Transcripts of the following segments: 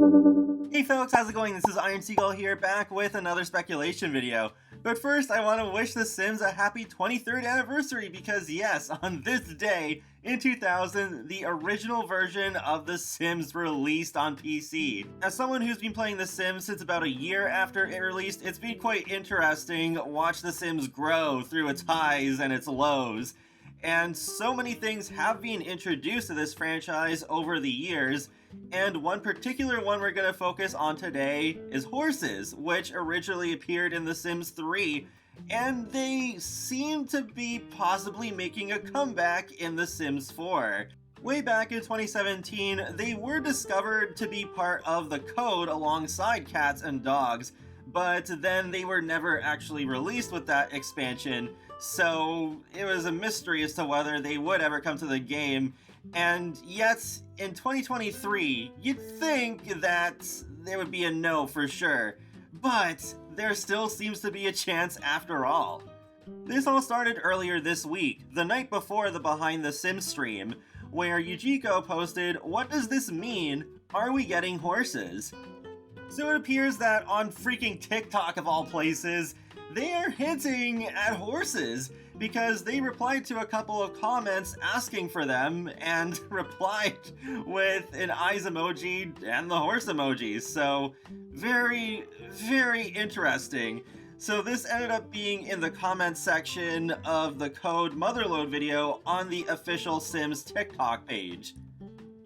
Hey folks, how's it going? This is Iron Seagull here, back with another speculation video. But first, I want to wish The Sims a happy 23rd anniversary because yes, on this day, in 2000, the original version of The Sims released on PC. As someone who's been playing The Sims since about a year after it released, it's been quite interesting watch The Sims grow through its highs and its lows. And so many things have been introduced to this franchise over the years, and one particular one we're going to focus on today is horses, which originally appeared in The Sims 3, and they seem to be possibly making a comeback in The Sims 4. Way back in 2017, they were discovered to be part of the code alongside cats and dogs, but then they were never actually released with that expansion, so it was a mystery as to whether they would ever come to the game. And yet, in 2023, you'd think that there would be a no for sure, but there still seems to be a chance after all. This all started earlier this week, the night before the Behind the Sims stream, where Yujiko posted, "What does this mean? Are we getting horses?" So it appears that on freaking TikTok of all places, they are hinting at horses, because they replied to a couple of comments asking for them and replied with an eyes emoji and the horse emoji. So very, very interesting. So this ended up being in the comments section of the Code Motherload video on the official Sims TikTok page.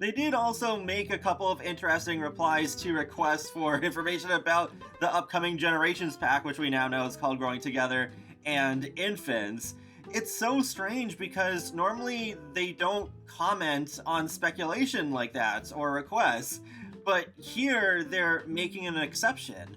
They did also make a couple of interesting replies to requests for information about the upcoming Generations pack, which we now know is called Growing Together, and Infants. It's so strange because normally they don't comment on speculation like that or requests, but here they're making an exception.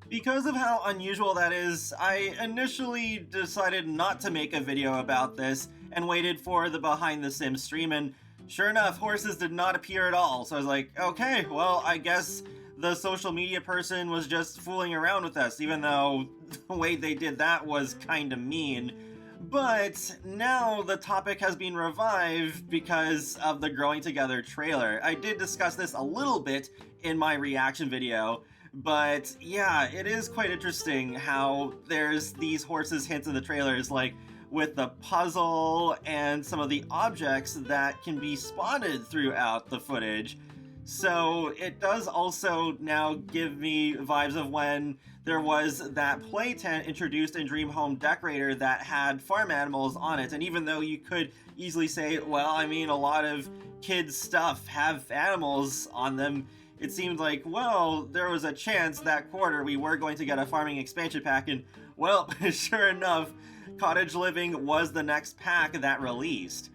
Because of how unusual that is, I initially decided not to make a video about this and waited for the Behind the Sims stream, and sure enough, horses did not appear at all. So I was like, okay, well, I guess the social media person was just fooling around with us, even though the way they did that was kinda mean. But now the topic has been revived because of the Growing Together trailer. I did discuss this a little bit in my reaction video, but yeah, it is quite interesting how there's these horses hints in the trailers, like with the puzzle and some of the objects that can be spotted throughout the footage. So it does also now give me vibes of when there was that play tent introduced in Dream Home Decorator that had farm animals on it. And even though you could easily say, well, I mean, a lot of kids' stuff have animals on them, it seemed like, well, there was a chance that quarter we were going to get a farming expansion pack, and well, sure enough, Cottage Living was the next pack that released.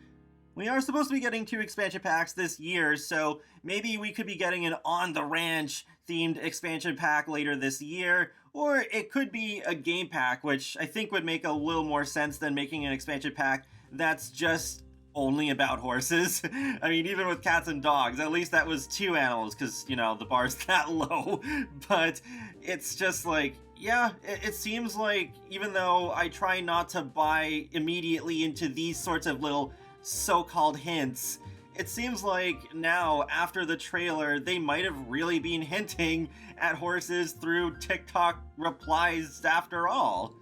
We are supposed to be getting 2 expansion packs this year, so maybe we could be getting an On the Ranch themed expansion pack later this year, or it could be a game pack, which I think would make a little more sense than making an expansion pack that's just only about horses. I mean, even with cats and dogs, at least that was 2 animals, because, you know, the bar's that low. But it's just like, yeah, it seems like even though I try not to buy immediately into these sorts of little so-called hints, it seems like now, after the trailer, they might have really been hinting at horses through TikTok replies after all.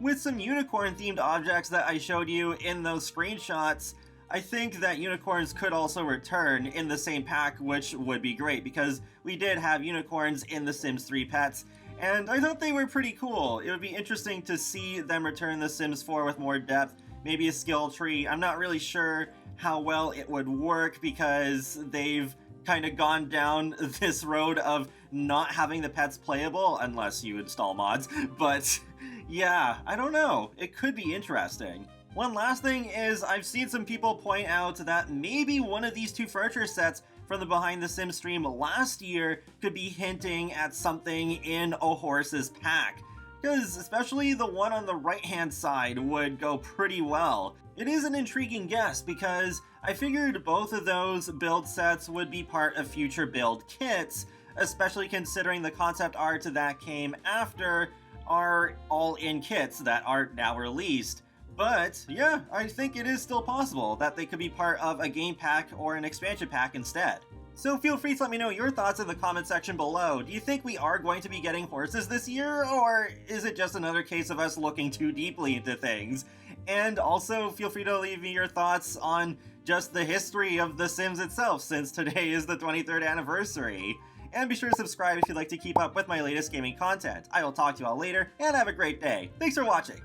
With some unicorn-themed objects that I showed you in those screenshots, I think that unicorns could also return in the same pack, which would be great, because we did have unicorns in The Sims 3 Pets, and I thought they were pretty cool. It would be interesting to see them return The Sims 4 with more depth, maybe a skill tree. I'm not really sure how well it would work because they've kind of gone down this road of not having the pets playable unless you install mods. But yeah, I don't know. It could be interesting. One last thing is I've seen some people point out that maybe one of these 2 furniture sets from the Behind the Sims stream last year could be hinting at something in a horse's pack. Because especially the one on the right-hand side would go pretty well. It is an intriguing guess because I figured both of those build sets would be part of future build kits, especially considering the concept art that came after are all in kits that are now released. But yeah, I think it is still possible that they could be part of a game pack or an expansion pack instead. So feel free to let me know your thoughts in the comment section below. Do you think we are going to be getting horses this year, or is it just another case of us looking too deeply into things? And also feel free to leave me your thoughts on just the history of The Sims itself, since today is the 23rd anniversary. And be sure to subscribe if you'd like to keep up with my latest gaming content. I will talk to you all later, and have a great day. Thanks for watching!